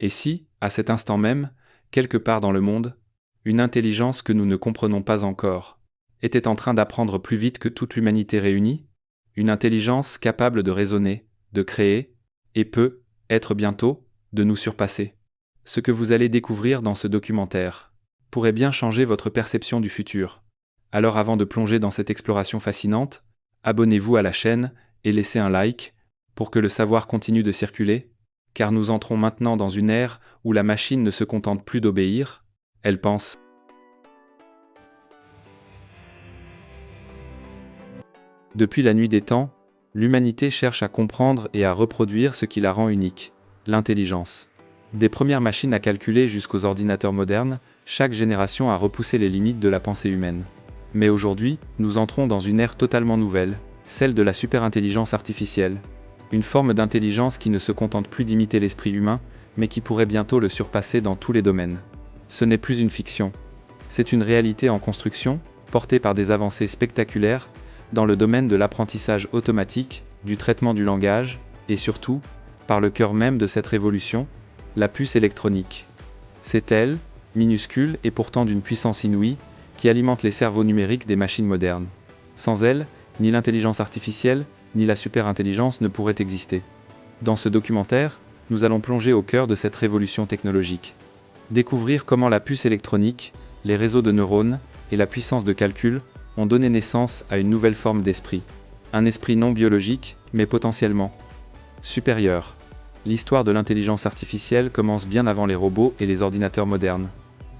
Et si, à cet instant même, quelque part dans le monde, une intelligence que nous ne comprenons pas encore était en train d'apprendre plus vite que toute l'humanité réunie, une intelligence capable de raisonner, de créer, et peut, être bientôt, de nous surpasser. Ce que vous allez découvrir dans ce documentaire pourrait bien changer votre perception du futur. Alors avant de plonger dans cette exploration fascinante, abonnez-vous à la chaîne et laissez un like pour que le savoir continue de circuler, car nous entrons maintenant dans une ère où la machine ne se contente plus d'obéir, elle pense. Depuis la nuit des temps, l'humanité cherche à comprendre et à reproduire ce qui la rend unique, l'intelligence. Des premières machines à calculer jusqu'aux ordinateurs modernes, chaque génération a repoussé les limites de la pensée humaine. Mais aujourd'hui, nous entrons dans une ère totalement nouvelle, celle de la superintelligence artificielle. Une forme d'intelligence qui ne se contente plus d'imiter l'esprit humain, mais qui pourrait bientôt le surpasser dans tous les domaines. Ce n'est plus une fiction. C'est une réalité en construction, portée par des avancées spectaculaires, dans le domaine de l'apprentissage automatique, du traitement du langage, et surtout, par le cœur même de cette révolution, la puce électronique. C'est elle, minuscule et pourtant d'une puissance inouïe, qui alimente les cerveaux numériques des machines modernes. Sans elle, ni l'intelligence artificielle, ni la superintelligence ne pourraient exister. Dans ce documentaire, nous allons plonger au cœur de cette révolution technologique. Découvrir comment la puce électronique, les réseaux de neurones et la puissance de calcul ont donné naissance à une nouvelle forme d'esprit. Un esprit non biologique, mais potentiellement supérieur. L'histoire de l'intelligence artificielle commence bien avant les robots et les ordinateurs modernes.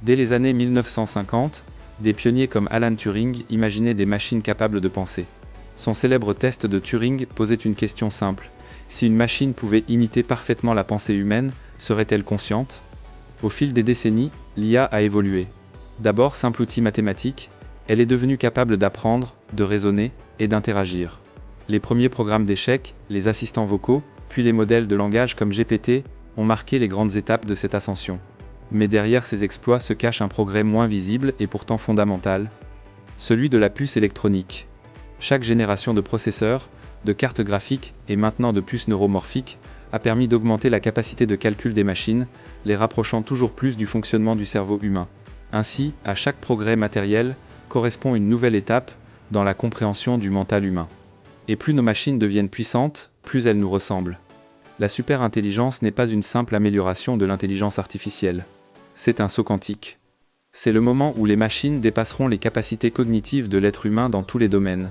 Dès les années 1950, des pionniers comme Alan Turing imaginaient des machines capables de penser. Son célèbre test de Turing posait une question simple. Si une machine pouvait imiter parfaitement la pensée humaine, serait-elle consciente ? Au fil des décennies, l'IA a évolué. D'abord simple outil mathématique, elle est devenue capable d'apprendre, de raisonner et d'interagir. Les premiers programmes d'échecs, les assistants vocaux, puis les modèles de langage comme GPT, ont marqué les grandes étapes de cette ascension. Mais derrière ces exploits se cache un progrès moins visible et pourtant fondamental, celui de la puce électronique. Chaque génération de processeurs, de cartes graphiques et maintenant de puces neuromorphiques a permis d'augmenter la capacité de calcul des machines, les rapprochant toujours plus du fonctionnement du cerveau humain. Ainsi, à chaque progrès matériel, correspond une nouvelle étape dans la compréhension du mental humain. Et plus nos machines deviennent puissantes, plus elles nous ressemblent. La superintelligence n'est pas une simple amélioration de l'intelligence artificielle. C'est un saut quantique. C'est le moment où les machines dépasseront les capacités cognitives de l'être humain dans tous les domaines.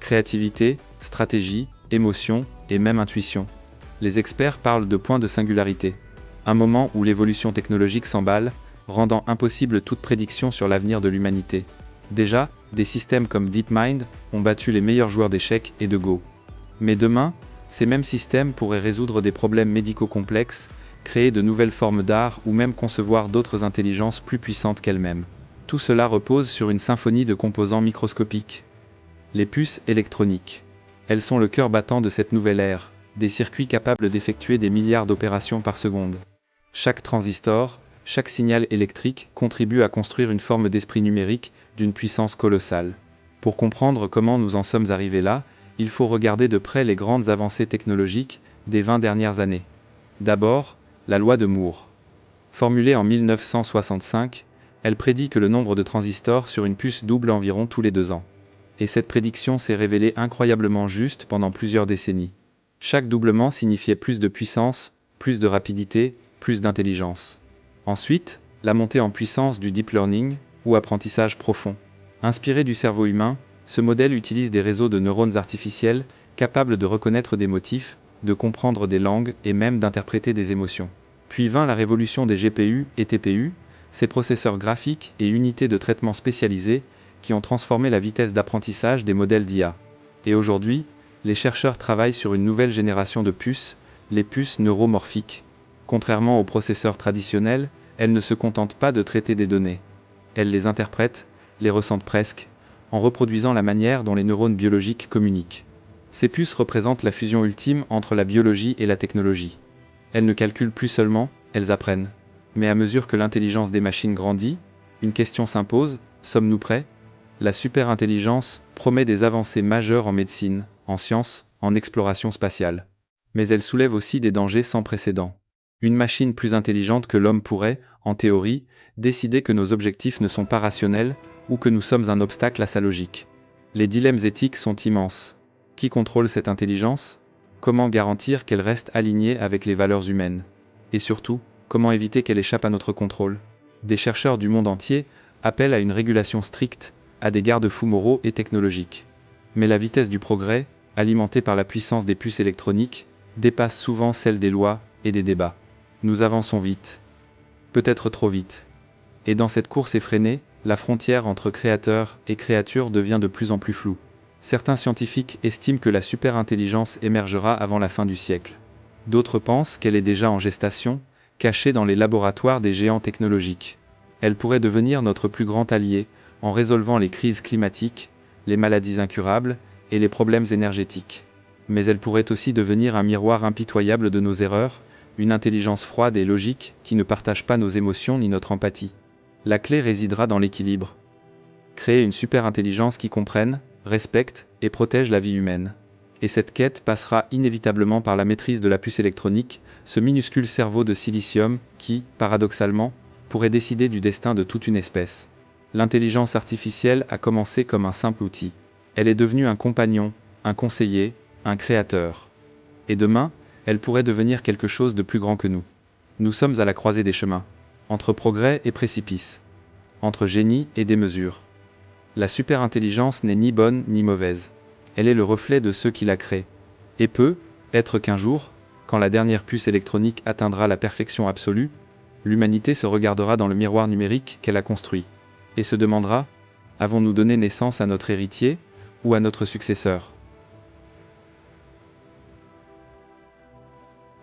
Créativité, stratégie, émotion et même intuition. Les experts parlent de points de singularité. Un moment où l'évolution technologique s'emballe, rendant impossible toute prédiction sur l'avenir de l'humanité. Déjà, des systèmes comme DeepMind ont battu les meilleurs joueurs d'échecs et de Go. Mais demain, ces mêmes systèmes pourraient résoudre des problèmes médicaux complexes, créer de nouvelles formes d'art ou même concevoir d'autres intelligences plus puissantes qu'elles-mêmes. Tout cela repose sur une symphonie de composants microscopiques. Les puces électroniques. Elles sont le cœur battant de cette nouvelle ère, des circuits capables d'effectuer des milliards d'opérations par seconde. Chaque transistor, chaque signal électrique contribue à construire une forme d'esprit numérique d'une puissance colossale. Pour comprendre comment nous en sommes arrivés là, il faut regarder de près les grandes avancées technologiques des 20 dernières années. D'abord, la loi de Moore. Formulée en 1965, elle prédit que le nombre de transistors sur une puce double environ tous les 2 ans. Et cette prédiction s'est révélée incroyablement juste pendant plusieurs décennies. Chaque doublement signifiait plus de puissance, plus de rapidité, plus d'intelligence. Ensuite, la montée en puissance du deep learning, ou apprentissage profond. Inspiré du cerveau humain, ce modèle utilise des réseaux de neurones artificiels capables de reconnaître des motifs, de comprendre des langues et même d'interpréter des émotions. Puis vint la révolution des GPU et TPU, ces processeurs graphiques et unités de traitement spécialisés qui ont transformé la vitesse d'apprentissage des modèles d'IA. Et aujourd'hui, les chercheurs travaillent sur une nouvelle génération de puces, les puces neuromorphiques. Contrairement aux processeurs traditionnels, elles ne se contentent pas de traiter des données. Elles les interprètent, les ressentent presque, en reproduisant la manière dont les neurones biologiques communiquent. Ces puces représentent la fusion ultime entre la biologie et la technologie. Elles ne calculent plus seulement, elles apprennent. Mais à mesure que l'intelligence des machines grandit, une question s'impose, sommes-nous prêts ? La superintelligence promet des avancées majeures en médecine, en sciences, en exploration spatiale. Mais elle soulève aussi des dangers sans précédent. Une machine plus intelligente que l'homme pourrait, en théorie, décider que nos objectifs ne sont pas rationnels, ou que nous sommes un obstacle à sa logique. Les dilemmes éthiques sont immenses. Qui contrôle cette intelligence? Comment garantir qu'elle reste alignée avec les valeurs humaines? Et surtout, comment éviter qu'elle échappe à notre contrôle? Des chercheurs du monde entier appellent à une régulation stricte, à des garde-fous moraux et technologiques. Mais la vitesse du progrès, alimentée par la puissance des puces électroniques, dépasse souvent celle des lois et des débats. Nous avançons vite. Peut-être trop vite. Et dans cette course effrénée, la frontière entre créateur et créature devient de plus en plus floue. Certains scientifiques estiment que la superintelligence émergera avant la fin du siècle. D'autres pensent qu'elle est déjà en gestation, cachée dans les laboratoires des géants technologiques. Elle pourrait devenir notre plus grand allié, en résolvant les crises climatiques, les maladies incurables et les problèmes énergétiques. Mais elle pourrait aussi devenir un miroir impitoyable de nos erreurs, une intelligence froide et logique qui ne partage pas nos émotions ni notre empathie. La clé résidera dans l'équilibre. Créer une super-intelligence qui comprenne, respecte et protège la vie humaine. Et cette quête passera inévitablement par la maîtrise de la puce électronique, ce minuscule cerveau de silicium qui, paradoxalement, pourrait décider du destin de toute une espèce. L'intelligence artificielle a commencé comme un simple outil. Elle est devenue un compagnon, un conseiller, un créateur. Et demain, elle pourrait devenir quelque chose de plus grand que nous. Nous sommes à la croisée des chemins, entre progrès et précipice, entre génie et démesure. La superintelligence n'est ni bonne ni mauvaise. Elle est le reflet de ceux qui la créent. Et peut être qu'un jour, quand la dernière puce électronique atteindra la perfection absolue, l'humanité se regardera dans le miroir numérique qu'elle a construit, et se demandera, avons-nous donné naissance à notre héritier, ou à notre successeur?